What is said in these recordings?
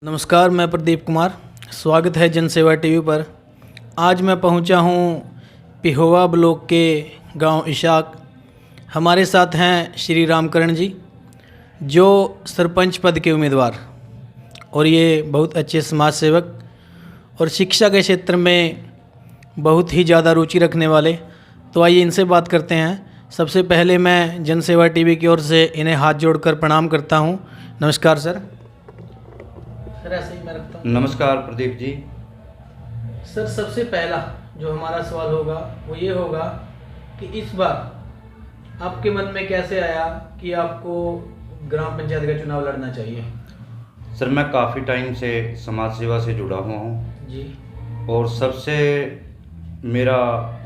नमस्कार, मैं प्रदीप कुमार। स्वागत है जनसेवा टीवी पर। आज मैं पहुंचा हूं पिहोवा ब्लॉक के गांव इशाक। हमारे साथ हैं श्री रामकरण जी, जो सरपंच पद के उम्मीदवार और ये बहुत अच्छे समाज सेवक और शिक्षा के क्षेत्र में बहुत ही ज़्यादा रुचि रखने वाले। तो आइए इनसे बात करते हैं। सबसे पहले मैं जनसेवा टीवी की ओर से इन्हें हाथ जोड़कर प्रणाम करता हूं। नमस्कार सर। सर ऐसे ही मैं रखता हूँ। नमस्कार प्रदीप जी। सर सबसे पहला जो हमारा सवाल होगा वो ये होगा कि इस बार आपके मन में कैसे आया कि आपको ग्राम पंचायत का चुनाव लड़ना चाहिए? सर मैं काफ़ी टाइम से समाज सेवा से जुड़ा हुआ हूँ जी और सबसे मेरा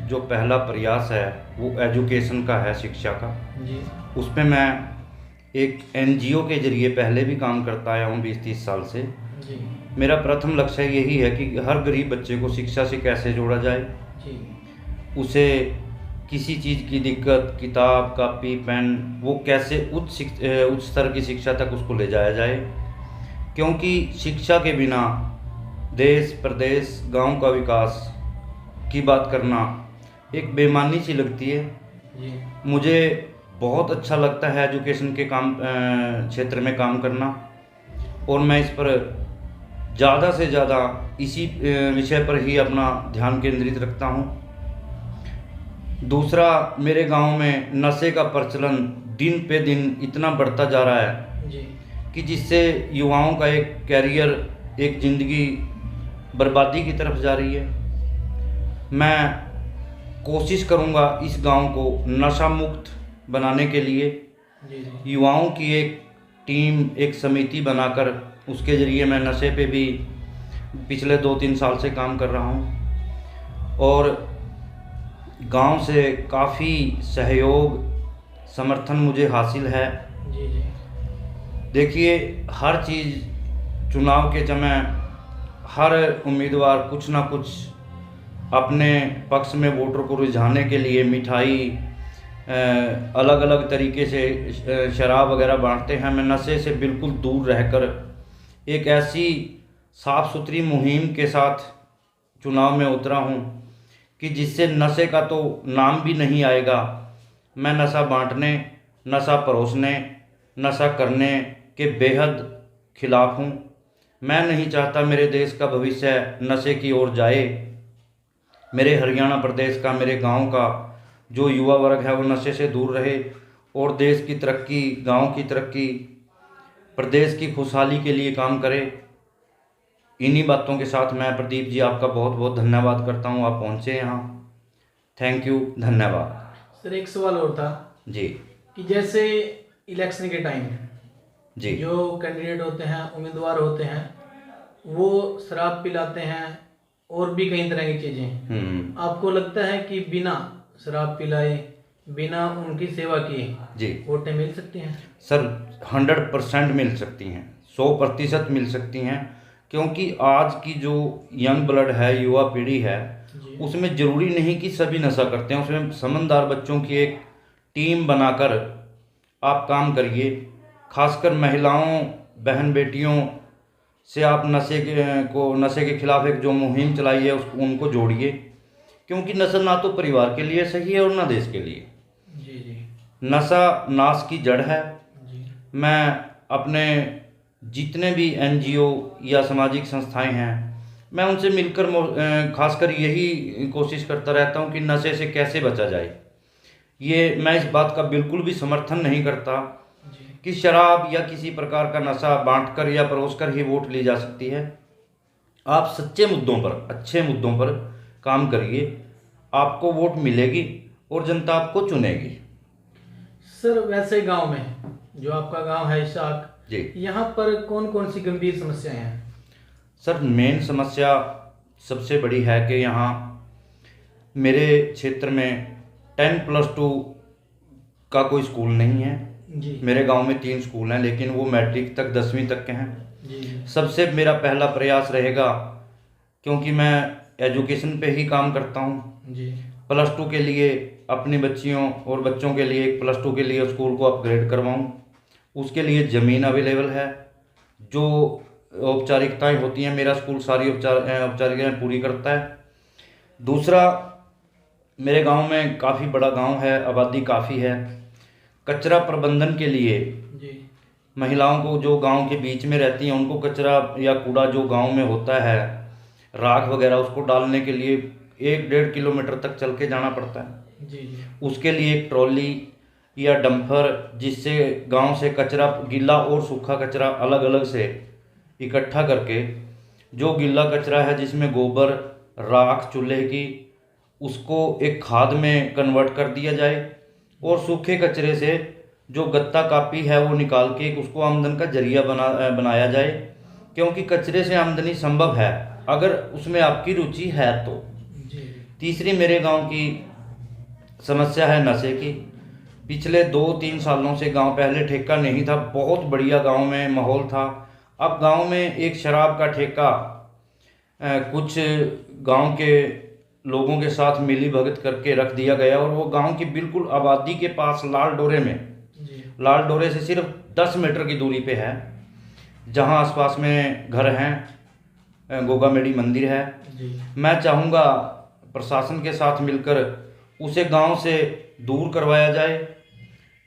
जो पहला प्रयास है वो एजुकेशन का है, शिक्षा का। जी उसमें मैं एक एनजीओ के ज़रिए पहले भी काम करता आया हूँ 20-30 साल से। जी मेरा प्रथम लक्ष्य यही है कि हर गरीब बच्चे को शिक्षा से कैसे जोड़ा जाए, जी उसे किसी चीज़ की दिक्कत, किताब, कॉपी, पेन, वो कैसे उच्च स्तर की शिक्षा तक उसको ले जाया जाए। क्योंकि शिक्षा के बिना देश, प्रदेश, गांव का विकास की बात करना एक बेईमानी सी लगती है। जी मुझे बहुत अच्छा लगता है एजुकेशन के काम क्षेत्र में काम करना, और मैं इस पर ज़्यादा से ज़्यादा इसी विषय पर ही अपना ध्यान केंद्रित रखता हूँ। दूसरा, मेरे गांव में नशे का प्रचलन दिन पे दिन इतना बढ़ता जा रहा है जी कि जिससे युवाओं का एक कैरियर, एक ज़िंदगी बर्बादी की तरफ जा रही है। मैं कोशिश करूंगा इस गांव को नशा मुक्त बनाने के लिए जी जी युवाओं की एक टीम, एक समिति बनाकर उसके ज़रिए मैं नशे पे भी पिछले 2-3 साल से काम कर रहा हूँ, और गांव से काफ़ी सहयोग, समर्थन मुझे हासिल है। जी जी देखिए, हर चीज़ चुनाव के समय हर उम्मीदवार कुछ ना कुछ अपने पक्ष में वोटर को रिझाने के लिए मिठाई, अलग अलग तरीके से शराब वगैरह बांटते हैं। मैं नशे से बिल्कुल दूर रहकर एक ऐसी साफ़ सुथरी मुहिम के साथ चुनाव में उतरा हूँ कि जिससे नशे का तो नाम भी नहीं आएगा। मैं नशा बांटने, नशा परोसने, नशा करने के बेहद खिलाफ हूँ। मैं नहीं चाहता मेरे देश का भविष्य नशे की ओर जाए। मेरे हरियाणा प्रदेश का, मेरे गांव का जो युवा वर्ग है वो नशे से दूर रहे और देश की तरक्की, गांव की तरक्की, प्रदेश की खुशहाली के लिए काम करे। इन्हीं बातों के साथ मैं प्रदीप जी आपका बहुत बहुत धन्यवाद करता हूँ, आप पहुँचे यहाँ। थैंक यू, धन्यवाद। सर एक सवाल और था जी कि जैसे इलेक्शन के टाइम जी जो कैंडिडेट होते हैं, उम्मीदवार होते हैं, वो शराब पिलाते हैं और भी कई तरह की चीज़ें। आपको लगता है कि बिना शराब पिलाए, बिना उनकी सेवा किए जी वोटें मिल सकती हैं? सर 100% मिल सकती हैं, 100% मिल सकती हैं। क्योंकि आज की जो यंग ब्लड है, युवा पीढ़ी है, जी उसमें ज़रूरी नहीं कि सभी नशा करते हैं। उसमें समझदार बच्चों की एक टीम बनाकर आप काम करिए। खासकर महिलाओं, बहन बेटियों से आप नशे के खिलाफ एक जो मुहिम चलाई है उसको, उनको जोड़िए। क्योंकि नशा ना तो परिवार के लिए सही है और ना देश के लिए। जी जी नशा नाश की जड़ है। जी मैं अपने जितने भी एनजीओ या सामाजिक संस्थाएं हैं, मैं उनसे मिलकर खासकर यही कोशिश करता रहता हूं कि नशे से कैसे बचा जाए। ये मैं इस बात का बिल्कुल भी समर्थन नहीं करता जी कि शराब या किसी प्रकार का नशा बांटकर या परोसकर ही वोट ली जा सकती है। आप सच्चे मुद्दों पर, अच्छे मुद्दों पर काम करिए, आपको वोट मिलेगी और जनता आपको चुनेगी। सर वैसे गांव में, जो आपका गांव है इशाक, जी यहाँ पर कौन कौन सी गंभीर समस्याएं हैं? सर, मेन समस्या सबसे बड़ी है कि यहाँ मेरे क्षेत्र में 10+2 का कोई स्कूल नहीं है। जी मेरे गांव में 3 स्कूल हैं, लेकिन वो मैट्रिक तक, 10वीं तक के हैं। जी जी सबसे मेरा पहला प्रयास रहेगा, क्योंकि मैं एजुकेशन पे ही काम करता हूँ, जी +2 के लिए अपनी बच्चियों और बच्चों के लिए +2 के लिए स्कूल को अपग्रेड करवाऊँ। उसके लिए ज़मीन अवेलेबल है, जो औपचारिकताएं होती हैं, मेरा स्कूल सारी औपचारिकताएं पूरी करता है। दूसरा, मेरे गांव में काफ़ी बड़ा गांव है, आबादी काफ़ी है। कचरा प्रबंधन के लिए जी महिलाओं को, जो गांव के बीच में रहती हैं, उनको कचरा या कूड़ा जो गांव में होता है, राख वगैरह, उसको डालने के लिए 1-1.5 किलोमीटर तक चल के जाना पड़ता है। जी जी उसके लिए एक ट्रॉली या डंपर, जिससे गांव से कचरा, गीला और सूखा कचरा अलग अलग से इकट्ठा करके, जो गीला कचरा है जिसमें गोबर, राख चूल्हे की, उसको एक खाद में कन्वर्ट कर दिया जाए, और सूखे कचरे से जो गत्ता कापी है वो निकाल के एक उसको आमदन का जरिया बनाया जाए, क्योंकि कचरे से आमदनी संभव है अगर उसमें आपकी रुचि है तो। जी तीसरी मेरे गांव की समस्या है नशे की। पिछले 2-3 सालों से गांव, पहले ठेका नहीं था, बहुत बढ़िया गांव में माहौल था। अब गांव में एक शराब का ठेका कुछ गांव के लोगों के साथ मिली भगत करके रख दिया गया, और वो गांव की बिल्कुल आबादी के पास लाल डोरे में, जी लाल डोरे से सिर्फ 10 मीटर की दूरी पे है, जहां आसपास में घर हैं, गोगा मेडी मंदिर है। जी मैं चाहूँगा प्रशासन के साथ मिलकर उसे गांव से दूर करवाया जाए।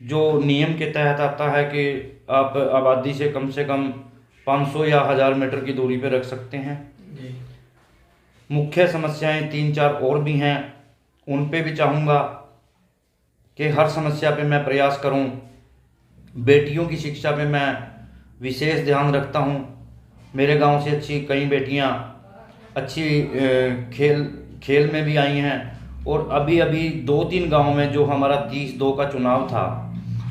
जो नियम के तहत आता है कि आप आबादी से कम 500 या 1000 मीटर की दूरी पर रख सकते हैं। जी मुख्य समस्याएं 3-4 और भी हैं, उन पे भी चाहूँगा कि हर समस्या पे मैं प्रयास करूं। बेटियों की शिक्षा पे मैं विशेष ध्यान रखता हूं। मेरे गांव से अच्छी कई बेटियां अच्छी खेल में भी आई हैं, और अभी 2-3 गांव में, जो हमारा 30-2 का चुनाव था,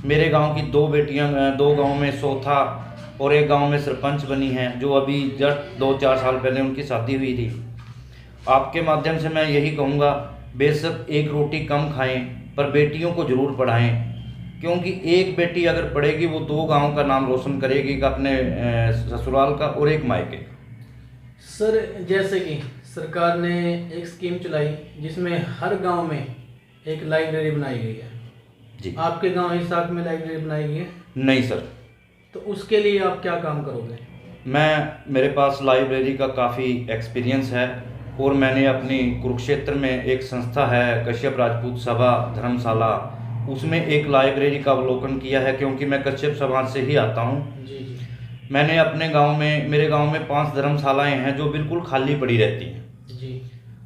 मेरे गांव की 2 बेटियां 2 गांव में सोथा और एक गांव में सरपंच बनी हैं, जो अभी जस्ट 2-4 साल पहले उनकी शादी हुई थी। आपके माध्यम से मैं यही कहूँगा, बेशक एक रोटी कम खाएं, पर बेटियों को ज़रूर पढ़ाएं, क्योंकि एक बेटी अगर पढ़ेगी वो 2 गांव का नाम रोशन करेगी, अपने ससुराल का और एक मायके का। सर, जैसे कि सरकार ने एक स्कीम चलाई जिसमें हर गांव में एक लाइब्रेरी बनाई गई है। जी। आपके गांव हिसाब में लाइब्रेरी बनाई गई है? नहीं सर। तो उसके लिए आप क्या काम करोगे? मेरे पास लाइब्रेरी का काफ़ी एक्सपीरियंस है, और मैंने अपनी कुरुक्षेत्र में एक संस्था है, कश्यप राजपूत सभा धर्मशाला, उसमें एक लाइब्रेरी का अवलोकन किया है, क्योंकि मैं कश्यप समाज से ही आता हूँ। जी जी मैंने अपने गांव में, मेरे गांव में 5 धर्मशालाएं हैं जो बिल्कुल खाली पड़ी रहती हैं। जी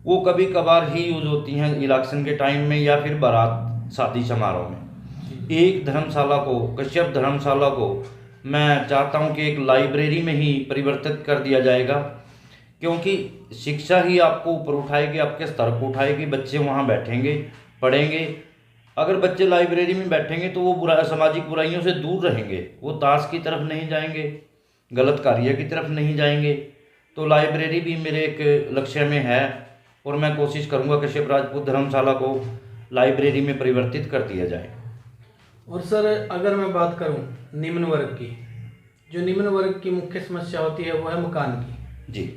वो कभी कभार ही यूज़ होती हैं, इलेक्शन के टाइम में या फिर बारात शादी समारोह में। एक धर्मशाला को, कश्यप धर्मशाला को, मैं चाहता हूँ कि एक लाइब्रेरी में ही परिवर्तित कर दिया जाएगा, क्योंकि शिक्षा ही आपको ऊपर उठाएगी, आपके स्तर को उठाएगी। बच्चे वहाँ बैठेंगे, पढ़ेंगे। अगर बच्चे लाइब्रेरी में बैठेंगे तो वो सामाजिक बुराइयों से दूर रहेंगे, वो ताश की तरफ नहीं जाएंगे, गलत कार्य की तरफ नहीं जाएंगे। तो लाइब्रेरी भी मेरे एक लक्ष्य में है, और मैं कोशिश करूँगा कश्यप राजपूत धर्मशाला को लाइब्रेरी में परिवर्तित कर दिया जाए। और सर, अगर मैं बात करूं निम्न वर्ग की, जो निम्न वर्ग की मुख्य समस्या होती है वो है मकान की। जी।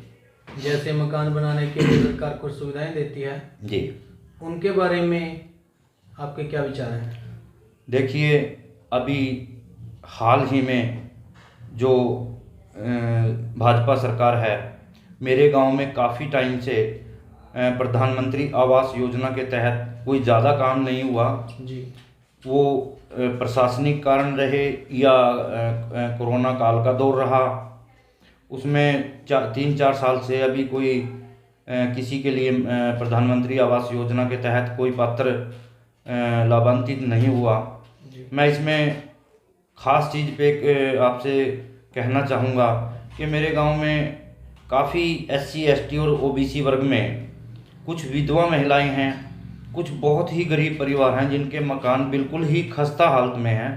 जैसे मकान बनाने के लिए सरकार कुछ सुविधाएं देती है जी। उनके बारे में आपके क्या विचार हैं? देखिए, अभी हाल ही में जो भाजपा सरकार है, मेरे गांव में काफ़ी टाइम से प्रधानमंत्री आवास योजना के तहत कोई ज़्यादा काम नहीं हुआ। जी। वो प्रशासनिक कारण रहे या कोरोना काल का दौर रहा, उसमें 3-4 साल से अभी कोई किसी के लिए प्रधानमंत्री आवास योजना के तहत कोई पात्र लाभान्वित नहीं हुआ। मैं इसमें ख़ास चीज़ पे आपसे कहना चाहूँगा कि मेरे गांव में काफ़ी SC ST और OBC वर्ग में कुछ विधवा महिलाएं हैं, कुछ बहुत ही गरीब परिवार हैं जिनके मकान बिल्कुल ही खस्ता हालत में हैं,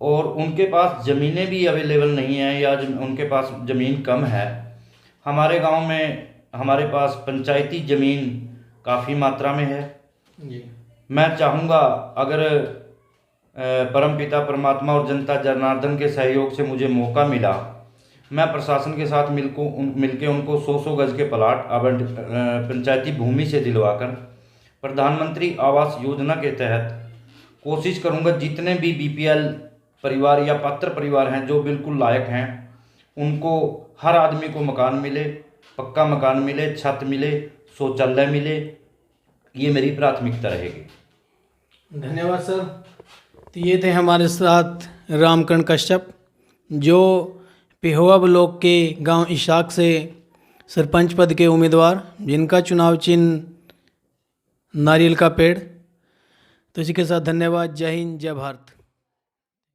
और उनके पास ज़मीनें भी अवेलेबल नहीं हैं, या उनके पास ज़मीन कम है। हमारे गांव में हमारे पास पंचायती ज़मीन काफ़ी मात्रा में है। जी। मैं चाहूँगा, अगर परमपिता परमात्मा और जनता जनार्दन के सहयोग से मुझे मौका मिला, मैं प्रशासन के साथ मिलके उनको 100 गज के प्लाट पंचायती भूमि से दिलवाकर प्रधानमंत्री आवास योजना के तहत कोशिश करूंगा जितने भी BPL परिवार या पात्र परिवार हैं जो बिल्कुल लायक हैं, उनको हर आदमी को मकान मिले, पक्का मकान मिले, छत मिले, शौचालय मिले, ये मेरी प्राथमिकता रहेगी। धन्यवाद सर। तो ये थे हमारे साथ रामकरण कश्यप, जो पिहोवा ब्लॉक के गांव इशाक से सरपंच पद के उम्मीदवार, जिनका चुनाव चिन्ह नारियल का पेड़। तो इसी के साथ धन्यवाद। जय हिंद, जय भारत।